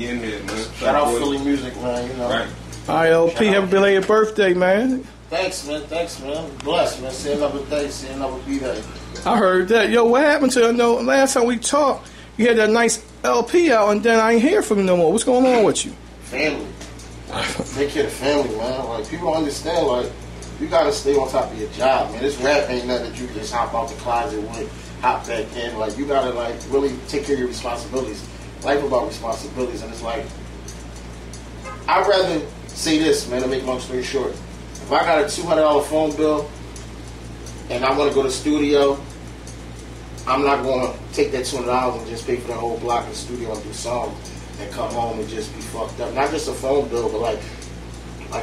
We in here, man. Shout out Philly music, man. You know. Right. All right, LP, have a belated birthday, man. Thanks, man. Bless, man. See another day. See another B.i.g. I heard that. Yo, what happened to you? I know last time we talked, you had that nice LP out, and then I ain't hear from you no more. What's going on with you? Family. Take care of the family, man. Like, people don't understand, like, you gotta stay on top of your job, man. This rap ain't nothing that you just hop out the closet with, hop back in. Like, you gotta, like, really take care of your responsibilities. Life about responsibilities, and it's like, I'd rather say this, man, to make long story short. If I got a $200 phone bill and I want to go to the studio, I'm not going to take that $200 and just pay for the whole block in the studio and do songs and come home and just be fucked up. Not just a phone bill, but like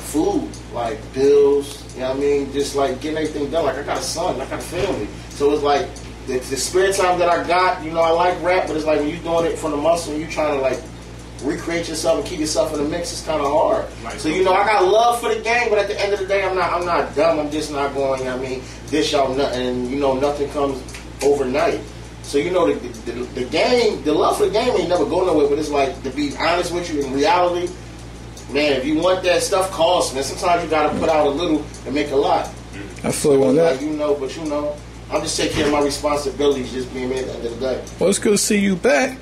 food, like bills, you know what I mean? Just like getting everything done. Like, I got a son, I got a family. So it's like the spare time that I got, you know, I like rap, but it's like when you're doing it from the muscle and you're trying to like recreate yourself and keep yourself in the mix, it's kind of hard. So, you know, I got love for the game, but at the end of the day, I'm not dumb. I'm just not going, you know what I mean, dish out nothing, and, you know, nothing comes overnight. So, you know, the game, the love for the game ain't never go nowhere, but it's like, to be honest with you, in reality, man, if you want that stuff, costs, man. Sometimes you got to put out a little and make a lot. I feel you on that. Like, you know, but, you know, I'm just taking care of my responsibilities, just being man at the end of the day. Well, it's good to see you back.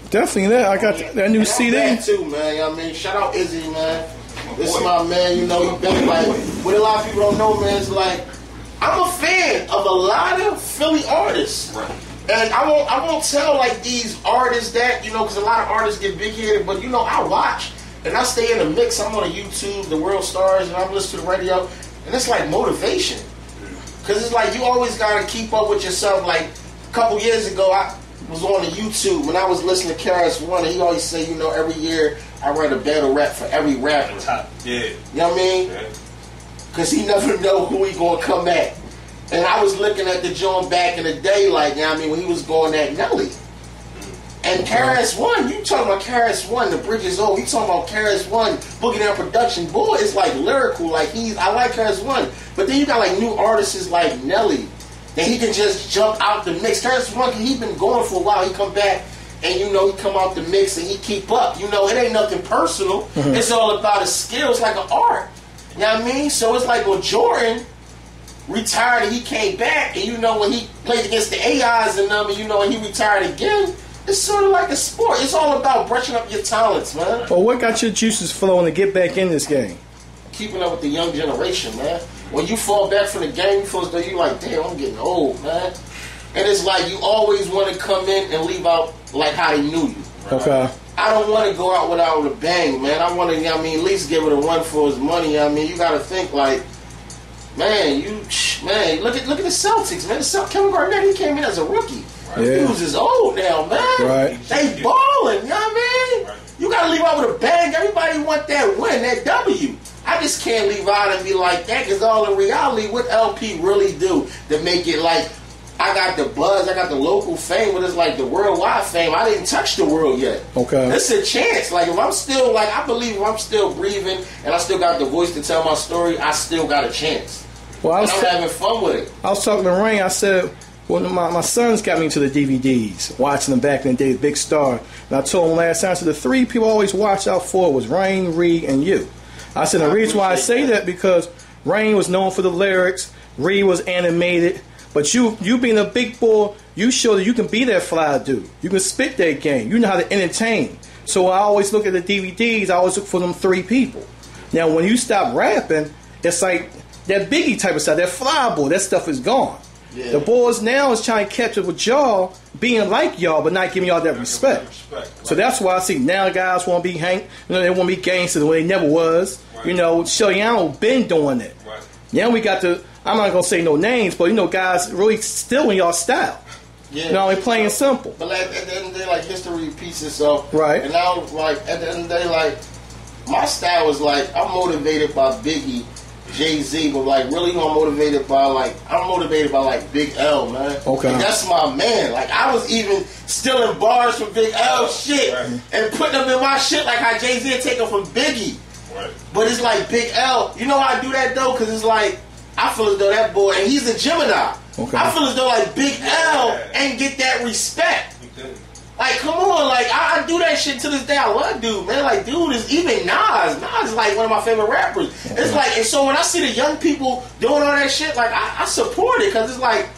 Definitely that. I got that new CD. That too, man. You know what I mean? Shout out Izzy, man. This is my man, you know, he been like, what a lot of people don't know, man, is like, I'm a fan of a lot of Philly artists. Right. And I won't tell like these artists that, you know, because a lot of artists get big-headed, but, you know, I watch and I stay in the mix. I'm on YouTube, the World Stars, and I'm listening to the radio, and it's like motivation. Because it's like you always got to keep up with yourself. Like a couple years ago, I was on the YouTube when I was listening to KRS-One, and he always say, you know, every year I write a battle rap for every rapper. Yeah. You know what I mean? Because he never know who he going to come at. And I was looking at the joint back in the day, like, you know what I mean, when he was going at Nelly. And KRS-One, you talking about KRS-One, the Bridges over, you talking about KRS-One, Boogie Down Production, boy, it's like lyrical, like I like KRS-One. But then you got like new artists like Nelly, that he can just jump out the mix. KRS-One, he been going for a while, he come back, and you know, he come out the mix and he keep up. You know, it ain't nothing personal, it's all about his skills, like an art. You know what I mean? So it's like when Jordan retired and he came back, and you know, when he played against the AIs and them, and you know, and he retired again, it's sort of like a sport. It's all about brushing up your talents, man. Well, what got your juices flowing to get back in this game? Keeping up with the young generation, man. When you fall back from the game, you feel as though you like, damn, I'm getting old, man. And it's like you always want to come in and leave out like how they knew you. Okay. I don't want to go out without a bang, man. I want to, you know what I mean, at least give it a run for his money. You know what I mean, you got to think like, man, look at the Celtics, man. Kevin Garnett, he came in as a rookie. Yeah. Dudes is old now, man. Right. They balling, you know what I mean? Right. You gotta leave out with a bang. Everybody want that win, that W. I just can't leave out and be like that, because all in reality, what LP really do to make it like, I got the buzz, I got the local fame, but it's like the worldwide fame. I didn't touch the world yet. Okay. It's a chance. Like, if I'm still, like, I believe if I'm still breathing and I still got the voice to tell my story, I still got a chance. Well, I'm having fun with it. I was talking to Rain, I said, well, my sons got me into the DVDs, watching them back in the day, Big Star. And I told him last time, I said, the three people I always watch out for was Rain, Reed, and you. I said, the reason why I say that, because Rain was known for the lyrics, Reed was animated, but you being a big boy, you show that you can be that fly dude. You can spit that game. You know how to entertain. So I always look at the DVDs, I always look for them three people. Now, when you stop rapping, it's like that Biggie type of stuff, that fly boy, that stuff is gone. Yeah. The boys now is trying to catch up with y'all, being like y'all, but not giving y'all that respect. So that's why I see now guys want to be they want to be gangsters the way they never was. Right. You know, Shoyano been doing it. Right. Now we got I'm not gonna say no names, but you know, guys really still in y'all style. Yeah. You know, only plain and simple. But like at the end of the day, like history repeats itself. Right. And now, like at the end of the day, like my style is like I'm motivated by Biggie, Jay-Z, but like really I'm motivated by like Big L, man. Okay. And that's my man. Like I was even stealing bars from Big L shit and putting them in my shit like how Jay-Z had taken from Biggie. Right. But it's like Big L. You know how I do that though? Because it's like I feel as though that boy, and he's a Gemini. Okay. I feel as though like Big L ain't get that respect. Like, come on, like, I do that shit to this day. I love dude, man. Like, dude is even Nas. Nas is like one of my favorite rappers. It's like, and so when I see the young people doing all that shit, like, I support it, because it's like,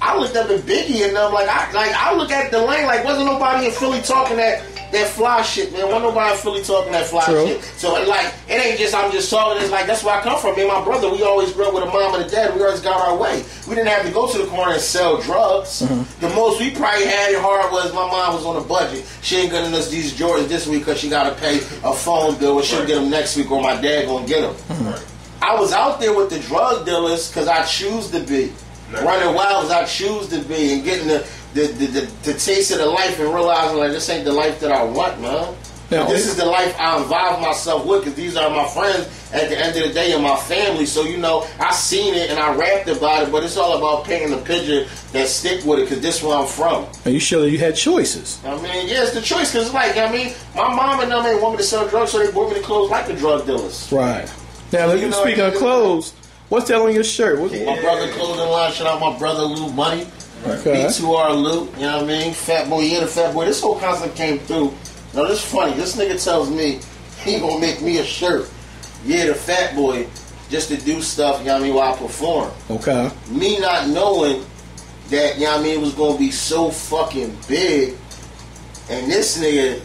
I looked up at Biggie and them, like I look at the lane, like, wasn't nobody in Philly talking that fly shit, man. Wasn't nobody in Philly talking that fly shit. So, like, it ain't just, I'm just talking, it's like, that's where I come from. Me and my brother, we always grew up with a mom and a dad. We always got our way. We didn't have to go to the corner and sell drugs. The most we probably had it hard was my mom was on a budget. She ain't getting us these Jordans this week because she got to pay a phone bill, or she'll get them next week, or my dad gonna get them. I was out there with the drug dealers because I choose to be. Running wild as I choose to be, and getting the taste of the life and realizing, like, this ain't the life that I want, man. Now, this is the life I involve myself with, because these are my friends at the end of the day and my family. So, you know, I seen it and I rapped about it, but it's all about painting the picture that stick with it, because this is where I'm from. Are you sure that you had choices? I mean, yeah, it's the choice, because, like, I mean, my mom and them ain't want me to sell drugs, so they bought me the clothes like the drug dealers. Right. Now, you speaking of clothes, what's that on your shirt? My brother clothing line. Shout out my brother Lou Money. Okay. B2R Lou. You know what I mean? Fat Boy, yeah, the Fat Boy. This whole concept came through. Now, this is funny. This nigga tells me he gonna make me a shirt. Yeah, the Fat Boy, just to do stuff, you know what I mean, while I perform. Okay. Me not knowing that, you know what I mean, it was gonna be so fucking big. And this nigga,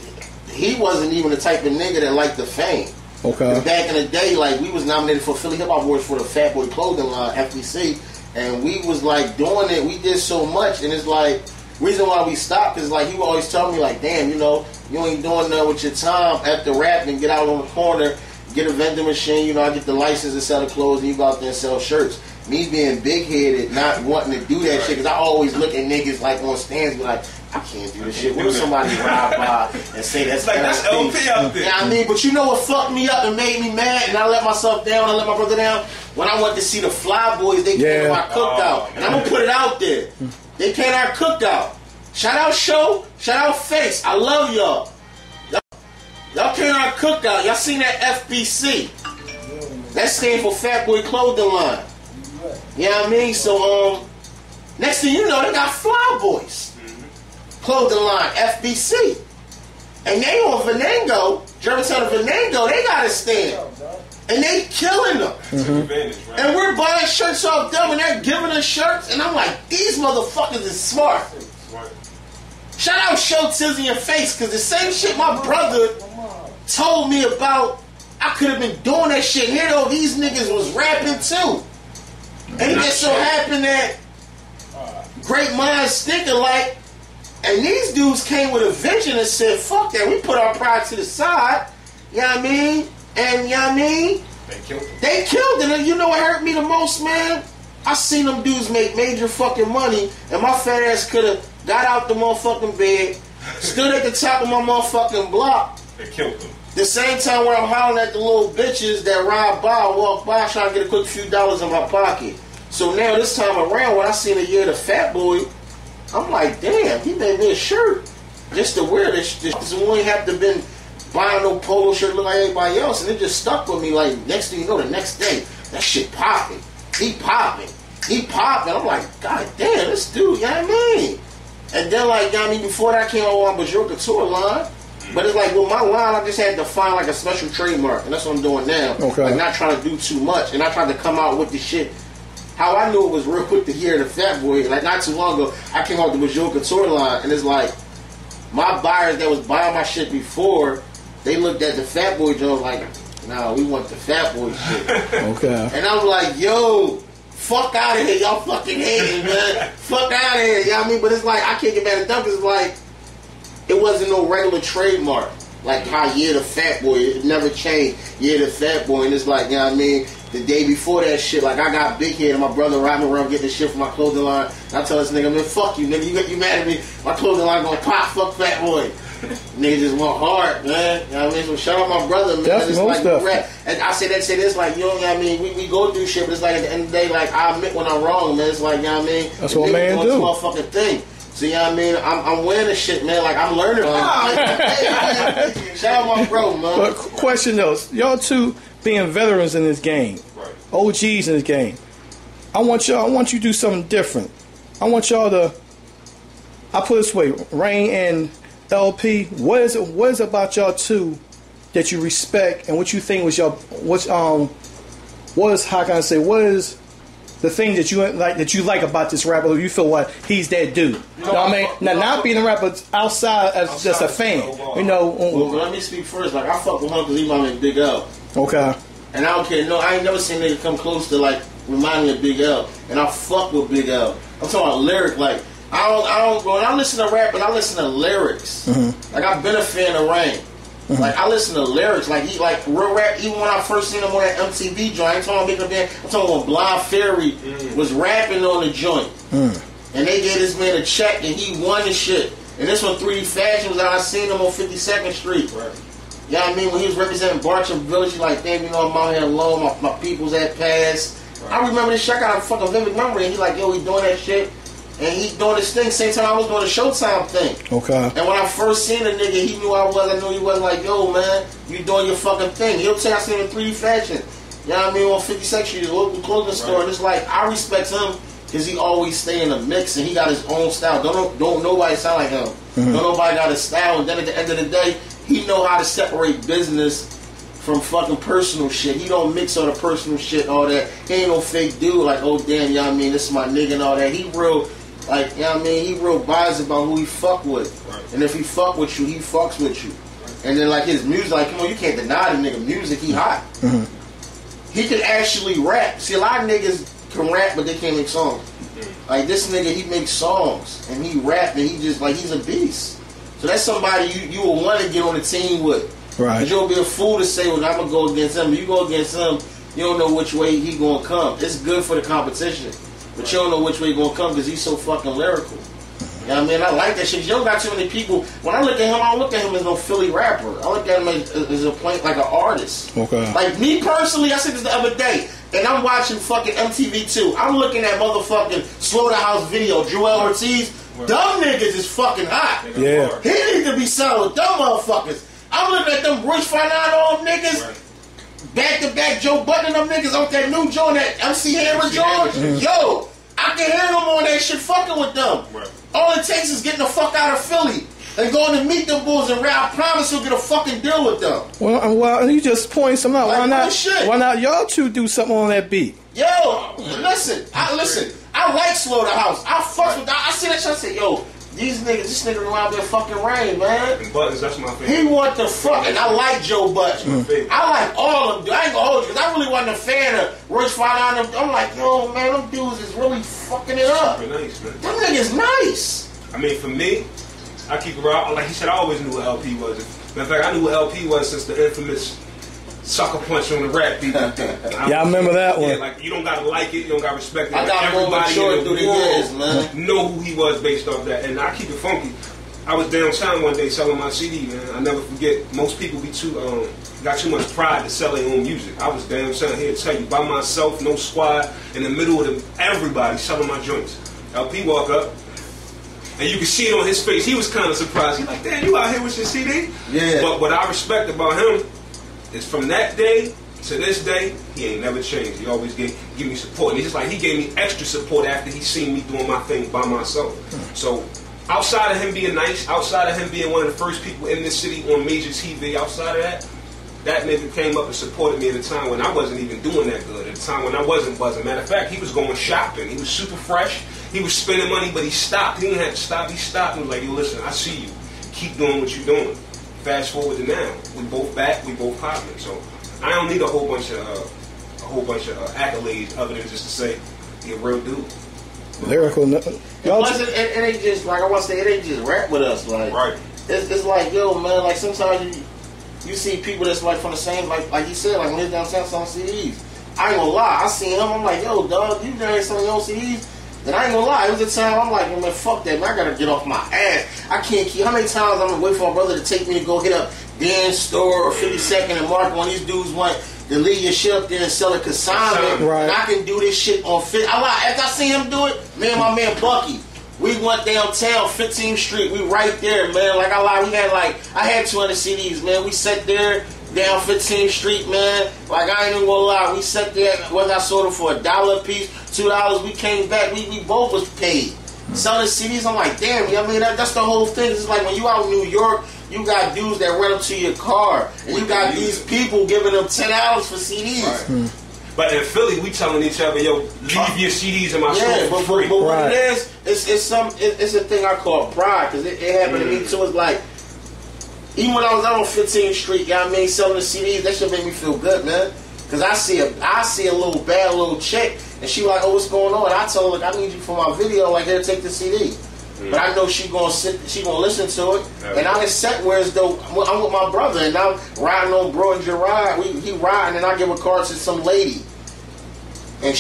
he wasn't even the type of nigga that liked the fame. Okay. Back in the day, like, we was nominated for Philly Hip Hop Awards for the Fat Boy clothing line, FBC, and we was like doing it. We did so much, and it's like, reason why we stopped is like, he would always tell me, like, damn, you know, you ain't doing nothing with your time after rapping. Get out on the corner, get a vending machine. You know, I get the license to sell the clothes, and you go out there and sell shirts. Me being big headed, not wanting to do that shit, because I always look at niggas like on stands, be like, I can't do this shit. What if somebody ride by and say that's like that's LP out there? You know what I mean? But you know what fucked me up and made me mad, and I let myself down, I let my brother down? When I went to see the Fly Boys, they came to my cookout. And I'm going to put it out there. They came to our cookout. Shout out Show, shout out Face. I love y'all. Y'all came to our cookout. Y'all seen that FBC. That stands for Fat Boy Clothing Line. You know what I mean? So, next thing you know, they got Fly Boys clothing line, FBC. And they on Venango, Germantown and Venango, they got a stand. And they killing them. Right? And we're buying shirts off them, and they're giving us shirts, and I'm like, these motherfuckers is smart. Right. Shout out Show Tizzy and Face, because the same shit my brother told me about, I could have been doing that shit. Here though, these niggas was rapping too. And it just so happened that great minds think alike. And these dudes came with a vision and said, fuck that, we put our pride to the side. You know what I mean? And you know what I mean? They killed them. They killed it. And you know what hurt me the most, man? I seen them dudes make major fucking money, and my fat ass could have got out the motherfucking bed, stood at the top of my motherfucking block. They killed them. The same time where I'm hollering at the little bitches that ride by, walk by, trying to get a quick few dollars in my pocket. So now this time around, when I seen a year the Fat Boy, I'm like, damn, he made me a shirt just to wear this. This we ain't have to been buying no polo shirt look like everybody else, and it just stuck with me. Like, next thing you know, the next day, that shit popping. He popping. I'm like, god damn, this dude, you know what I mean? And then, like, you know what I mean, before that I came on my b.i.g Couture line. But it's like, with my line, I just had to find like a special trademark, and that's what I'm doing now. Okay. Like, not trying to do too much, and I tried to come out with the shit. How I knew it was real quick to hear the Fat Boy, like not too long ago, I came out with the b.i.g Couture line, and it's like, my buyers that was buying my shit before, they looked at the Fat Boy joint like, nah, we want the Fat Boy shit. Okay. And I'm like, yo, fuck out of here, y'all fucking hating, man. Fuck out of here, you know what I mean? But it's like, I can't get mad at them, because it's like, it wasn't no regular trademark. Like how, yeah, the Fat Boy, it never changed. Yeah, the Fat Boy, and it's like, you know what I mean? The day before that shit, like I got big head and my brother riding around getting this shit from my clothing line. And I tell this nigga, man, fuck you, nigga. You mad at me? My clothing line gonna pop, fuck Fat Boy. Nigga just went hard, man. You know what I mean? So shout out my brother, man. That's it's most like, stuff. and I say this, like, you know what I mean? We go through shit, but it's like at the end of the day, like, I admit when I'm wrong, man. It's like, you know what I mean? That's what man do. Motherfucking thing. So, you know what I mean? I'm wearing this shit, man. Like, I'm learning. Shout out my bro, man. But question though, y'all two being veterans in this game, Right. OGs in this game, I want you to do something different. I want y'all to, I put it this way, Rain LP, what is it about y'all two that you respect, and what you think was what is the thing that you like about this rapper? Who you feel like he's that dude? You know what I mean? Now, not being a rapper outside as just a fan. You know. Well, let me speak first. Like, I fuck with him because he remind me of Big L. Okay. And I don't care. No, I ain't never seen a nigga come close to like remind me of Big L. And I fuck with Big L. I'm talking about lyric. Like, I don't. When I listen to rap, and I listen to lyrics. Mm-hmm. Like, I've been a fan of Rain. Mm-hmm. Like, I listen to lyrics. Like, he like real rap. Even when I first seen him on that MTV joint, I ain't talking about I'm talking when Blind Fairy was rapping on the joint, and they gave this man a check, and he won the shit. And this one 3D Fashion was out. I seen him on 52nd Street. Right. You know what I mean? When he was representing Bartram Village, he's like, damn, you know, I'm out here alone. My people's at pass. Right. I remember this shit. I got a fucking vivid memory. And he like, yo, he doing that shit. And he doing this thing. Same time I was doing the Showtime thing. Okay. And when I first seen a nigga, he knew I was. I knew he was. Like, yo, man, you doing your fucking thing. He'll tell I seen him in 3D Fashion. You know what I mean? On 52nd Street, a local clothing store. And it's like, I respect him because he always stay in the mix and he got his own style. Don't nobody sound like him. Mm-hmm. Don't nobody got his style. And then at the end of the day, he know how to separate business from fucking personal shit. He don't mix all the personal shit, all that. He ain't no fake dude like, oh damn, you know what I mean, this is my nigga and all that. He real, like, you know what I mean, he real biased about who he fuck with. Right. And if he fuck with you, he fucks with you. Right. And then like his music, like, come on, you can't deny the nigga music, he hot. Mm-hmm. He can actually rap. See, a lot of niggas can rap, but they can't make songs. Mm-hmm. Like this nigga, he makes songs and he rap and he just like he's a beast. So that's somebody you will want to get on the team with. Right. Because you'll be a fool to say, well, I'm going to go against him. If you go against him, you don't know which way he going to come. It's good for the competition. But you don't know which way he going to come because he's so fucking lyrical. You know what I mean? I like that shit. You don't got too many people. When I look at him, I don't look at him as no Philly rapper. I look at him as a point, like an artist. Okay. Like me personally, I said this the other day, and I'm watching fucking MTV2. I'm looking at motherfucking Slaughterhouse video, Joel Ortiz. Dumb niggas is fucking hot. Yeah. He need to be selling with dumb motherfuckers. I'm looking at them Royce Finado niggas, back to back Joe Budden them niggas on that new joint, that MC Hammer joint. Yo, I can hear them on that shit fucking with them. Right. All it takes is getting the fuck out of Philly and going to meet them bulls and rap. I promise you'll get a fucking deal with them. Well, you just point some out. Like, why not y'all two do something on that beat? Yo, listen. I like Slaughterhouse. I fuck with that. I see that shit. I say, yo, this nigga remind me of fucking Rain, man. And Buttons, that's my favorite. He want the fuck, and I like Joe Budden. I like all of them. I ain't gonna hold you, because I really wasn't a fan of Royce Finado. I'm like, yo, man, them dudes is really fucking it up. Super nice, man. Them niggas nice. I mean, for me, I keep it real. Like he said, I always knew what LP was. Matter of fact, I knew what LP was since the infamous sucker punch on the rap beat. Yeah, I remember that one. Yeah, like you don't gotta like it, you don't gotta respect it. I got everybody in the world man. Know who he was based off that, and I keep it funky. I was downtown one day selling my CD, man. I never forget. Most people be got too much pride to sell their own music. I was downtown here to tell you by myself, no squad, in the middle of everybody selling my joints. LP walk up. And you can see it on his face. He was kind of surprised. He's like, damn, you out here with your CD? Yeah. But what I respect about him is from that day to this day, he ain't never changed. He always give me support. And it's like he gave me extra support after he seen me doing my thing by myself. So outside of him being nice, outside of him being one of the first people in this city on major TV, outside of that nigga came up and supported me at a time when I wasn't even doing that good. At a time when I wasn't buzzing. Matter of fact, he was going shopping. He was super fresh. He was spending money, but he stopped. He didn't have to stop. He stopped and was like, yo, listen, I see you. Keep doing what you're doing. Fast forward to now. We both back. We both popping. So I don't need a whole bunch of accolades other than just to say you're a real dude. Lyrical. It ain't just like I want to say. It ain't just rap with us. Like right. It's like yo man. Like sometimes you see people that's like from the same like he said like when he's downtown selling CDs. I ain't gonna lie. I seen him. I'm like yo dog. You done selling your CDs. Then I ain't gonna lie, it was a time I'm like, man, fuck that, man, I gotta get off my ass. I can't keep, how many times I'm gonna wait for my brother to take me to go hit up Dan's store or 52nd and Mark when these dudes want to leave your shit up there and sell a consignment. Right. And I can do this shit on after I seen him do it, me and my man Bucky, we went downtown, 15th Street, we right there, man. Like I had 200 CDs, man. We sat there down 15th Street, man. Like I ain't even gonna lie, we sat there, whether I sold them for $1 a piece, $2, we came back, we both was paid. selling CDs. I'm like, damn, you know what I mean? That's the whole thing. It's like when you out in New York, you got dudes that run up to your car, and you got these people giving them $10 for CDs. Right. But in Philly, we telling each other, yo, leave your CDs in my store for free. But what it is, it's a thing I call pride, because it happened to me too. It's like, even when I was out on 15th Street, you know what I mean, selling the CDs, that shit made me feel good, man. Because I see a little bad little chick, and she like, oh, what's going on? And I tell her, like, I need you for my video, like, here, take the CD. But I know she gonna listen to it, and I'm set where as though I'm with my brother, and I'm riding on Bro and Gerard. He riding, and I give a card to some lady, and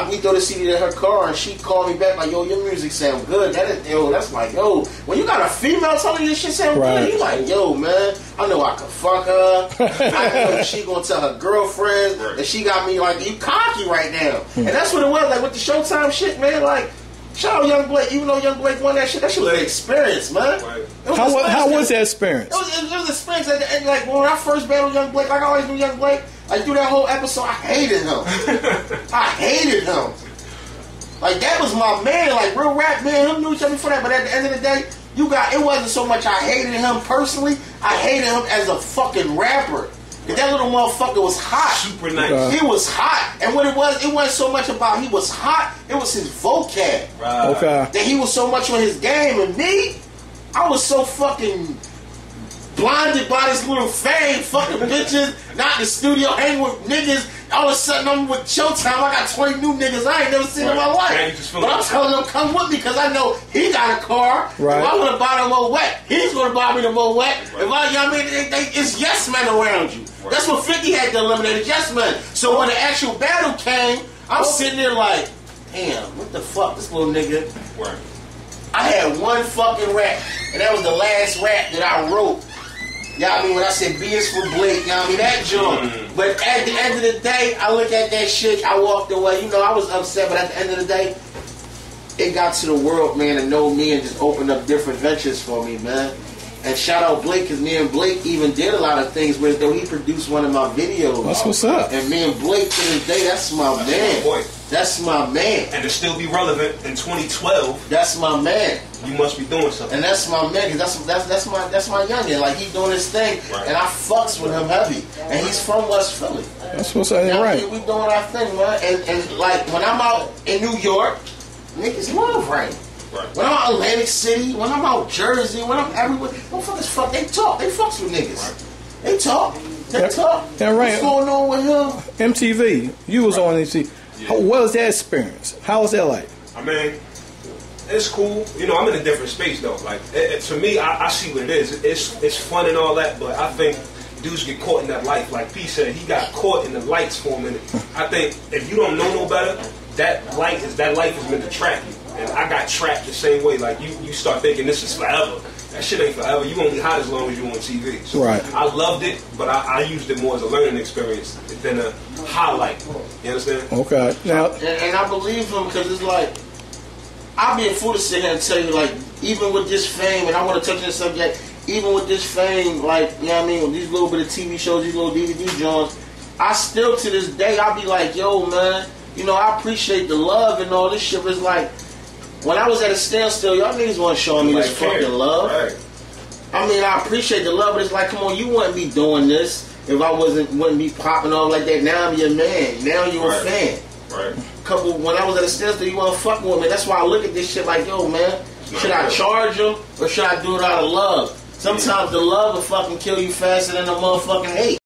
we throw the CD in her car, and she called me back like, yo, your music sound good. That's like, yo, when you got a female telling you this shit sound good, you like, yo, man, I know I could fuck her. I know she gonna tell her girlfriend, and she got me like, you cocky right now, and that's what it was like with the Showtime shit, man, like. Shout out Young Blake, even though Young Blake won that shit was an experience, man. Right. How was that experience? It was an experience. And like when I first battled Young Blake, like I always knew Young Blake, like through that whole episode, I hated him. I hated him. Like that was my man, like real rap, man. Him knew each other before that, but at the end of the day, it wasn't so much I hated him personally, I hated him as a fucking rapper. That little motherfucker was hot. Super nice. He was hot. And what it wasn't so much about he was hot, it was his vocab. Right. Okay. That he was so much on his game. And me, I was so fucking blinded by this little fame, fucking bitches, not in the studio, hanging with niggas. All of a sudden, I'm with Showtime. I got 20 new niggas I ain't never seen in my life. But I'm telling them, come with me, because I know he got a car. Right. If I want to buy the Moet, he's going to buy me the Moet. Right. If I, you know what I mean, it's yes men around you. Right. That's what 50 had to eliminate, yes men. So when the actual battle came, I'm sitting there like, damn, what the fuck, this little nigga. Right. I had one fucking rap, and that was the last rap that I wrote. Y'all, I mean, when I said B is for Blake, y'all, I mean, that joint. But at the end of the day, I look at that shit, I walked away. You know, I was upset, but at the end of the day, it got to the world, man, and know me and just opened up different ventures for me, man. And shout out Blake, because me and Blake even did a lot of things with, though he produced one of my videos. That's what's up. And me and Blake, to this day, that's my man. That's my man. And to still be relevant in 2012, that's my man. You must be doing something. And that's my man, because that's my youngin'. Like, he doing his thing, and I fucks with him heavy. And he's from West Philly. That's what's up, right. We doing our thing, man. And like, when I'm out in New York, niggas love Rain. Right. When I'm out Atlantic City, when I'm out Jersey, when I'm everywhere, motherfuckers fuck, they talk. They fucks with niggas. Right. They talk. They talk. Yeah, right. What's going on with him? MTV. You was on MTV. Yeah. What was that experience? How was that like? I mean, it's cool. You know, I'm in a different space though. Like, to me, I see what it is. It's fun and all that, but I think dudes get caught in that life. Like P said, he got caught in the lights for a minute. I think if you don't know no better, that life is meant to trap you. And I got trapped the same way. Like, you start thinking this is forever. That shit ain't forever. You only hot as long as you on TV. So right. I loved it, but I used it more as a learning experience than a highlight. You understand? Okay. Now, and I believe him, because it's like, I'll be a fool to sit here and tell you, like, even with this fame, and I want to touch on this subject, even with this fame, like, you know what I mean, with these little bit of TV shows, these little DVD joints, I still, to this day, I'll be like, yo, man, you know, I appreciate the love and all this shit, but it's like, when I was at a standstill, y'all niggas weren't showing me this fucking love. Right. I mean, I appreciate the love, but it's like, come on, you wouldn't be doing this if I wouldn't be popping off like that. Now I'm your man. Now you're a fan. Right. When I was at a standstill, you weren't fucking with me. That's why I look at this shit like, yo, man, should I charge them or should I do it out of love? Sometimes the love will fucking kill you faster than the motherfucking hate.